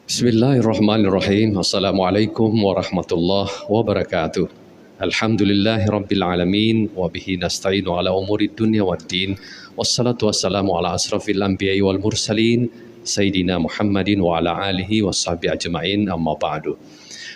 Bismillahirrahmanirrahim. Assalamualaikum warahmatullahi wabarakatuh. Alhamdulillahirabbil alamin wa bihi nasta'inu ala umuri dunya waddin. Wassalatu wassalamu ala asrafil anbiya'i wal mursalin sayyidina Muhammadin wa ala alihi washabihi ajma'in, amma ba'du.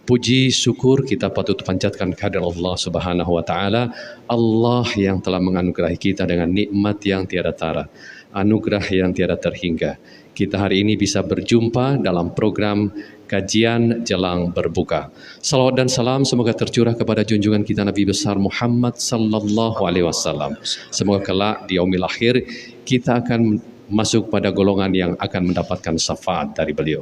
Puji syukur kita patut panjatkan kehadirat Allah Subhanahu wa taala, Allah yang telah menganugerahi kita dengan nikmat yang tiada tara, anugerah yang tiada terhingga. Kita hari ini bisa berjumpa dalam program kajian jelang berbuka. Salawat dan salam semoga tercurah kepada junjungan kita Nabi besar Muhammad sallallahu alaihi wasallam. Semoga kelak di yaumil akhir kita akan masuk pada golongan yang akan mendapatkan syafaat dari beliau.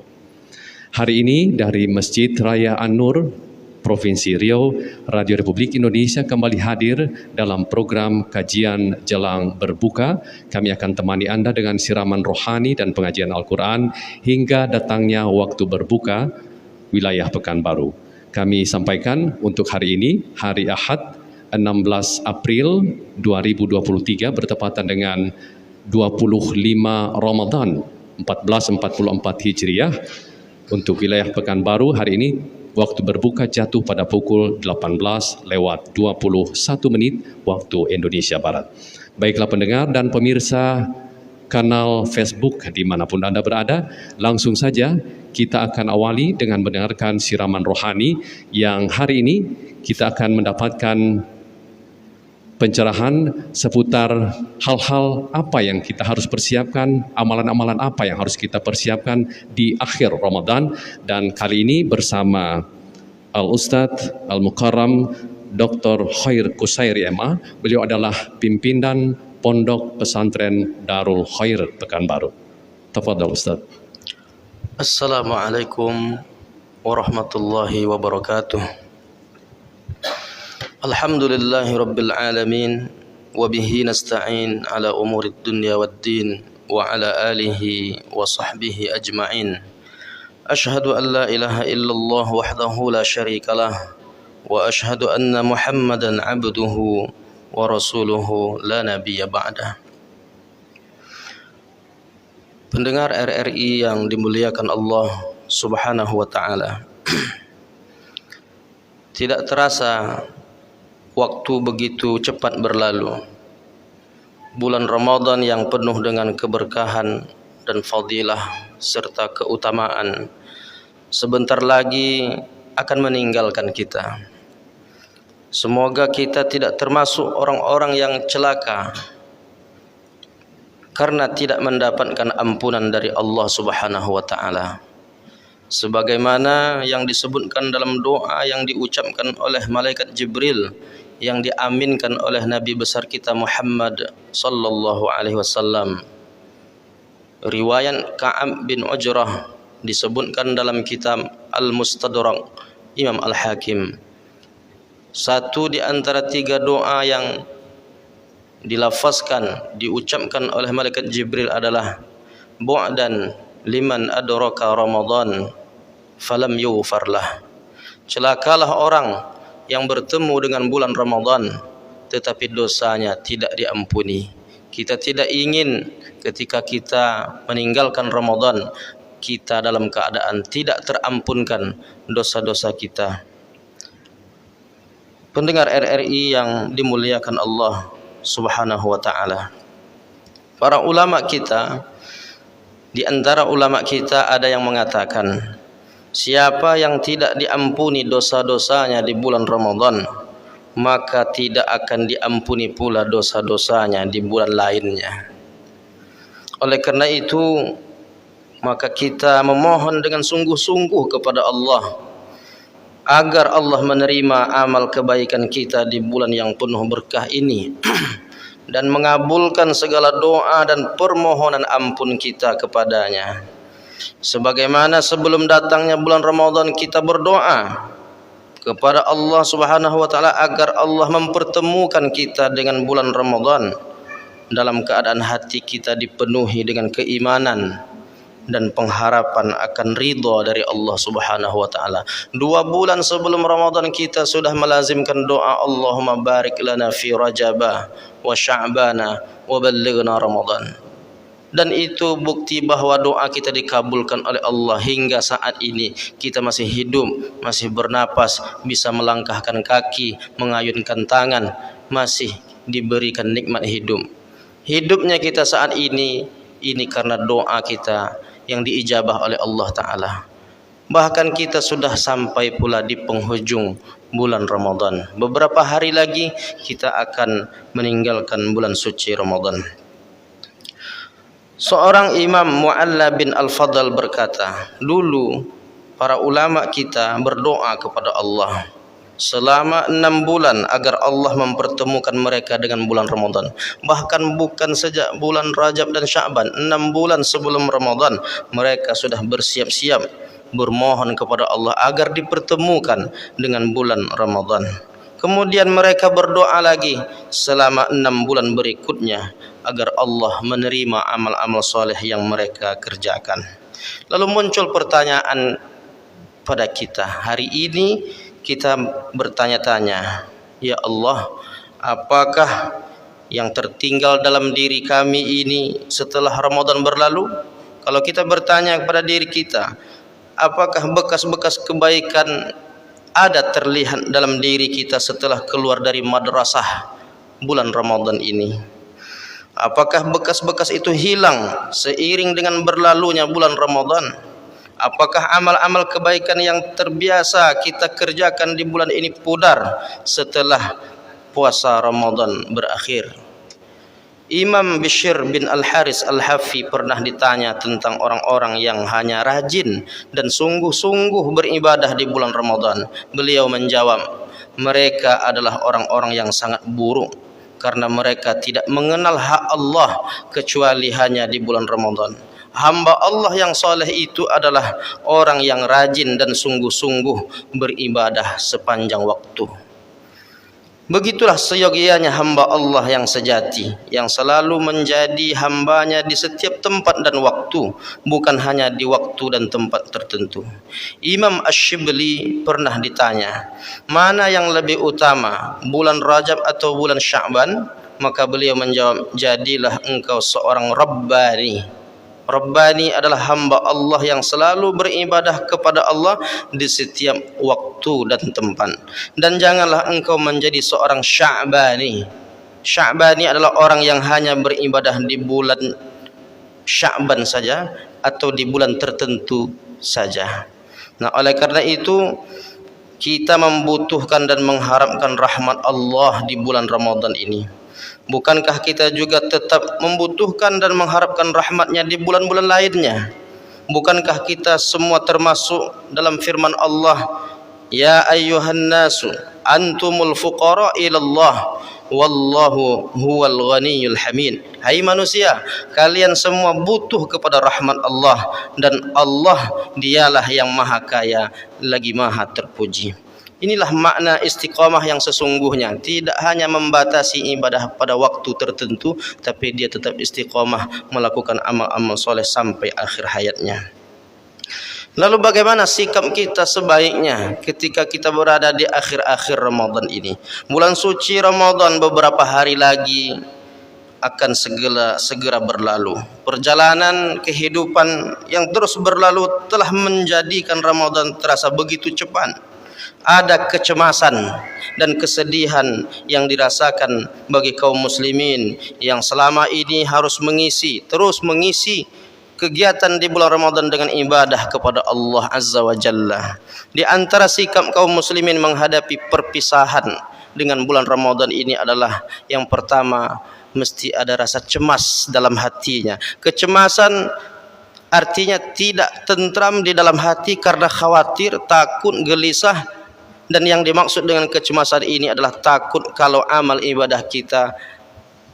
Hari ini dari Masjid Raya An-Nur, Provinsi Riau, Radio Republik Indonesia kembali hadir dalam program kajian jelang berbuka. Kami akan temani Anda dengan siraman rohani dan pengajian Al-Quran hingga datangnya waktu berbuka wilayah Pekanbaru. Kami sampaikan untuk hari ini, hari Ahad 16 April 2023 bertepatan dengan 25 Ramadan 1444 Hijriah. Untuk wilayah Pekanbaru hari ini waktu berbuka jatuh pada pukul 18:21 waktu Indonesia Barat. Baiklah pendengar dan pemirsa kanal Facebook dimanapun Anda berada, langsung saja kita akan awali dengan mendengarkan siraman rohani yang hari ini kita akan mendapatkan pencerahan seputar hal-hal apa yang kita harus persiapkan, amalan-amalan apa yang harus kita persiapkan di akhir Ramadan. Dan kali ini bersama Al-Ustadz Al-Mukarram Dr. Khair Qusairi MA. Beliau adalah pimpinan Pondok Pesantren Darul Khair Pekanbaru. Tafadhal Ustadz. Assalamualaikum warahmatullahi wabarakatuh. Alhamdulillahi rabbil alamin wa bihi nasta'in ala umurid dunya waddin wa ala alihi wa sahbihi ajma'in. Ashhadu an la ilaha illallah wahdahu la syarika lah wa ashhadu anna Muhammadan abduhu wa rasuluhu la nabiyya ba'dah. Pendengar RRI yang dimuliakan Allah Subhanahu wa taala. Tidak terasa waktu begitu cepat berlalu. Bulan Ramadan yang penuh dengan keberkahan dan fadilah serta keutamaan sebentar lagi akan meninggalkan kita. Semoga kita tidak termasuk orang-orang yang celaka karena tidak mendapatkan ampunan dari Allah Subhanahu wa taala. Sebagaimana yang disebutkan dalam doa yang diucapkan oleh malaikat Jibril, yang diaminkan oleh Nabi besar kita Muhammad sallallahu alaihi wasallam. Riwayat Ka'ab bin Ujrah disebutkan dalam kitab Al-Mustadrak Imam Al-Hakim. Satu di antara tiga doa yang dilafazkan, diucapkan oleh malaikat Jibril adalah bu'dan liman adraka Ramadan falam yughfarlah. Celakalah orang yang bertemu dengan bulan Ramadan tetapi dosanya tidak diampuni. Kita tidak ingin ketika kita meninggalkan Ramadan kita dalam keadaan tidak terampunkan dosa-dosa kita. Pendengar RRI yang dimuliakan Allah Subhanahu wa taala. Para ulama kita, di antara ulama kita ada yang mengatakan, siapa yang tidak diampuni dosa-dosanya di bulan Ramadan, maka tidak akan diampuni pula dosa-dosanya di bulan lainnya. Oleh karena itu, maka kita memohon dengan sungguh-sungguh kepada Allah agar Allah menerima amal kebaikan kita di bulan yang penuh berkah ini dan mengabulkan segala doa dan permohonan ampun kita kepadanya. Sebagaimana sebelum datangnya bulan Ramadan kita berdoa kepada Allah Subhanahu wa taala agar Allah mempertemukan kita dengan bulan Ramadan dalam keadaan hati kita dipenuhi dengan keimanan dan pengharapan akan ridha dari Allah Subhanahu wa taala. 2 bulan sebelum Ramadan kita sudah melazimkan doa Allahumma barik lana fi Rajabah wa Sya'bana wa ballighna Ramadan. dan itu bukti bahwa doa kita dikabulkan oleh Allah. Hingga saat ini kita masih hidup, masih bernapas, bisa melangkahkan kaki, mengayunkan tangan, masih diberikan nikmat hidup. Hidupnya kita saat ini karena doa kita yang diijabah oleh Allah Ta'ala. Bahkan kita sudah sampai pula di penghujung bulan Ramadan. Beberapa hari lagi kita akan meninggalkan bulan suci Ramadan. Seorang Imam Mu'alla bin Al-Fadl berkata, dulu para ulama kita berdoa kepada Allah selama 6 bulan agar Allah mempertemukan mereka dengan bulan Ramadan. Bahkan bukan sejak bulan Rajab dan Sya'ban, 6 bulan sebelum Ramadan mereka sudah bersiap-siap bermohon kepada Allah agar dipertemukan dengan bulan Ramadan. Kemudian mereka berdoa lagi selama 6 bulan berikutnya agar Allah menerima amal-amal soleh yang mereka kerjakan. Lalu muncul pertanyaan pada kita hari ini. Kita bertanya-tanya, ya Allah, apakah yang tertinggal dalam diri kami ini setelah Ramadan berlalu? Kalau kita bertanya kepada diri kita, apakah bekas-bekas kebaikan ada terlihat dalam diri kita setelah keluar dari madrasah bulan Ramadan ini? Apakah bekas-bekas itu hilang seiring dengan berlalunya bulan Ramadan? Apakah amal-amal kebaikan yang terbiasa kita kerjakan di bulan ini pudar setelah puasa Ramadan berakhir? Imam Bishr bin Al-Haris Al-Hafi pernah ditanya tentang orang-orang yang hanya rajin dan sungguh-sungguh beribadah di bulan Ramadan. Beliau menjawab, mereka adalah orang-orang yang sangat buruk karena mereka tidak mengenal hak Allah kecuali hanya di bulan Ramadan. Hamba Allah yang soleh itu adalah orang yang rajin dan sungguh-sungguh beribadah sepanjang waktu. Begitulah seyogianya hamba Allah yang sejati, yang selalu menjadi hambanya di setiap tempat dan waktu, bukan hanya di waktu dan tempat tertentu. Imam Ash-Shibli pernah ditanya, mana yang lebih utama, bulan Rajab atau bulan Sya'ban? Maka beliau menjawab, jadilah engkau seorang Rabbani. Rabbani adalah hamba Allah yang selalu beribadah kepada Allah di setiap waktu dan tempat. Dan janganlah engkau menjadi seorang Sya'bani. Sya'bani adalah orang yang hanya beribadah di bulan Sya'ban saja atau di bulan tertentu saja. Nah, oleh karena itu kita membutuhkan dan mengharapkan rahmat Allah di bulan Ramadan ini. Bukankah kita juga tetap membutuhkan dan mengharapkan rahmatnya di bulan-bulan lainnya? Bukankah kita semua termasuk dalam firman Allah, ya ayyuhan nasu antumul fuqara ilallah wallahu huwal ghaniyul hamid. Hai manusia, kalian semua butuh kepada rahmat Allah, dan Allah dialah yang maha kaya lagi maha terpuji. Inilah makna istiqamah yang sesungguhnya, tidak hanya membatasi ibadah pada waktu tertentu, tapi dia tetap istiqamah melakukan amal-amal soleh sampai akhir hayatnya. Lalu bagaimana sikap kita sebaiknya ketika kita berada di akhir-akhir Ramadan ini? Bulan suci Ramadan beberapa hari lagi akan segera berlalu. Perjalanan kehidupan yang terus berlalu telah menjadikan Ramadan terasa begitu cepat. Ada kecemasan dan kesedihan yang dirasakan bagi kaum muslimin yang selama ini harus terus mengisi kegiatan di bulan Ramadan dengan ibadah kepada Allah Azza wa Jalla. Di antara sikap kaum muslimin menghadapi perpisahan dengan bulan Ramadan ini adalah yang pertama, mesti ada rasa cemas dalam hatinya. Kecemasan artinya tidak tentram di dalam hati karena khawatir, takut, gelisah. Dan yang dimaksud dengan kecemasan ini adalah takut kalau amal ibadah kita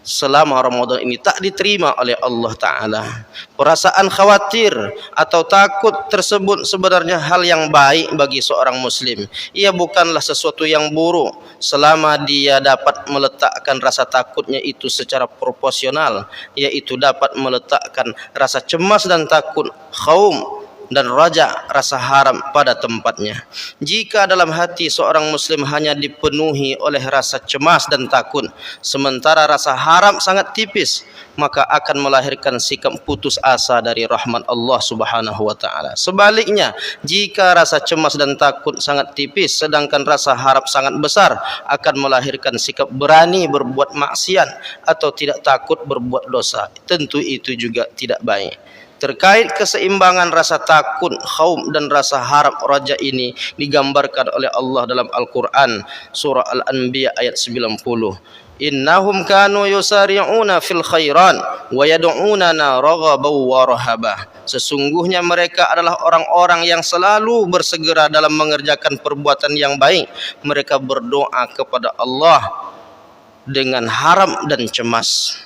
selama Ramadan ini tak diterima oleh Allah Ta'ala. Perasaan khawatir atau takut tersebut sebenarnya hal yang baik bagi seorang muslim. Ia bukanlah sesuatu yang buruk selama dia dapat meletakkan rasa takutnya itu secara proporsional, yaitu dapat meletakkan rasa cemas dan takut khaum dan raja rasa haram pada tempatnya. Jika dalam hati seorang muslim hanya dipenuhi oleh rasa cemas dan takut, sementara rasa haram sangat tipis, maka akan melahirkan sikap putus asa dari rahmat Allah Subhanahu wa taala. Sebaliknya, jika rasa cemas dan takut sangat tipis sedangkan rasa harap sangat besar, akan melahirkan sikap berani berbuat maksiat atau tidak takut berbuat dosa. Tentu itu juga tidak baik. Terkait keseimbangan rasa takut, khauf dan rasa harap raja ini digambarkan oleh Allah dalam Al-Quran surah Al-Anbiya ayat 90. Innahum kanu yusari'una fil khairan wa yad'unana raghaban wa rahabah. Sesungguhnya mereka adalah orang-orang yang selalu bersegera dalam mengerjakan perbuatan yang baik. Mereka berdoa kepada Allah dengan harap dan cemas.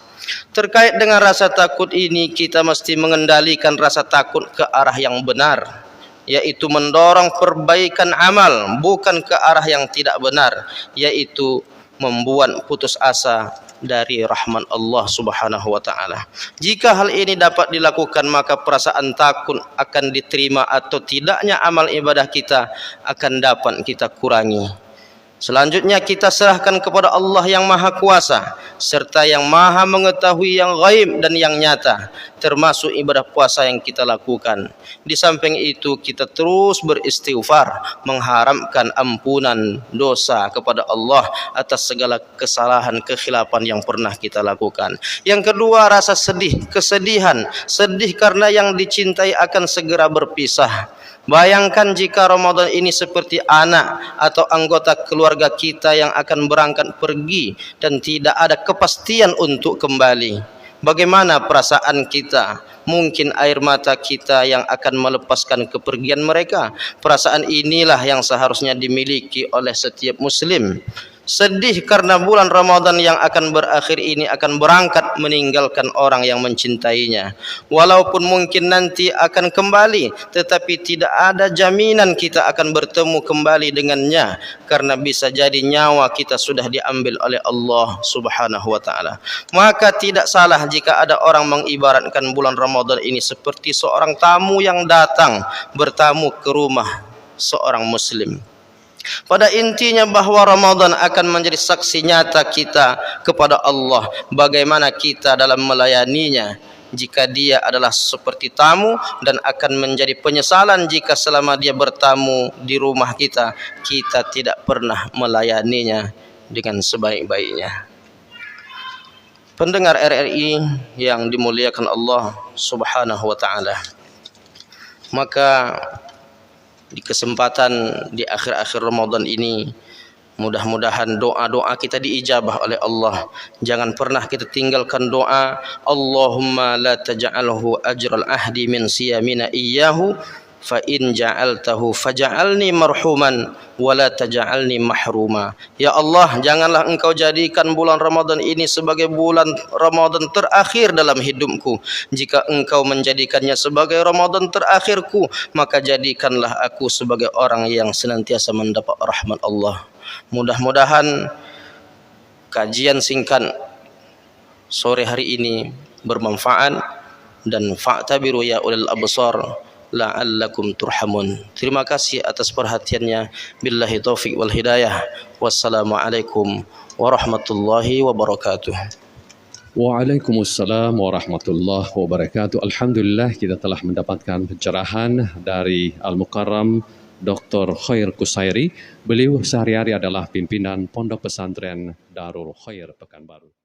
Terkait dengan rasa takut ini, kita mesti mengendalikan rasa takut ke arah yang benar, yaitu mendorong perbaikan amal, bukan ke arah yang tidak benar, yaitu membuat putus asa dari rahmat Allah Subhanahu wa taala. Jika hal ini dapat dilakukan, maka perasaan takut akan diterima atau tidaknya amal ibadah kita akan dapat kita kurangi. Selanjutnya kita serahkan kepada Allah yang Maha Kuasa serta yang Maha mengetahui yang gaib dan yang nyata, termasuk ibadah puasa yang kita lakukan. Di samping itu kita terus beristighfar, mengharapkan ampunan dosa kepada Allah atas segala kesalahan kekhilafan yang pernah kita lakukan. Yang kedua, rasa sedih, kesedihan, sedih karena yang dicintai akan segera berpisah. Bayangkan jika Ramadan ini seperti anak atau anggota keluarga kita yang akan berangkat pergi dan tidak ada kepastian untuk kembali. Bagaimana perasaan kita? Mungkin air mata kita yang akan melepaskan kepergian mereka. Perasaan inilah yang seharusnya dimiliki oleh setiap muslim. Sedih karena bulan Ramadan yang akan berakhir ini akan berangkat meninggalkan orang yang mencintainya. Walaupun mungkin nanti akan kembali, tetapi tidak ada jaminan kita akan bertemu kembali dengannya, karena bisa jadi nyawa kita sudah diambil oleh Allah Subhanahu wa taala. Maka tidak salah jika ada orang mengibaratkan bulan Ramadan ini seperti seorang tamu yang datang bertamu ke rumah seorang muslim. Pada intinya bahwa Ramadan akan menjadi saksi nyata kita kepada Allah, bagaimana kita dalam melayaninya jika dia adalah seperti tamu, dan akan menjadi penyesalan jika selama dia bertamu di rumah kita, kita tidak pernah melayaninya dengan sebaik-baiknya. Pendengar RRI yang dimuliakan Allah Subhanahu wa taala, maka di kesempatan di akhir-akhir Ramadan ini, mudah-mudahan doa-doa kita diijabah oleh Allah. Jangan pernah kita tinggalkan doa, Allahumma la taj'alhu ajral ahdi min siyamina iyyahu fa in ja'altahu faj'alni marhuman wa la taj'alni mahruma. Ya Allah, janganlah engkau jadikan bulan Ramadan ini sebagai bulan Ramadan terakhir dalam hidupku. Jika engkau menjadikannya sebagai Ramadan terakhirku, maka jadikanlah aku sebagai orang yang senantiasa mendapat rahmat Allah. Mudah-mudahan kajian singkat sore hari ini bermanfaat, dan fa'tabiru ya ulil absar la'allakum turhamun. Terima kasih atas perhatiannya. Billahi taufiq wal hidayah. Wassalamualaikum warahmatullahi wabarakatuh. Waalaikumsalam warahmatullahi wabarakatuh. Alhamdulillah, kita telah mendapatkan pencerahan dari Al-Mukarram Dr. Khair Kusairi. Beliau sehari-hari adalah pimpinan Pondok Pesantren Darul Khair Pekanbaru.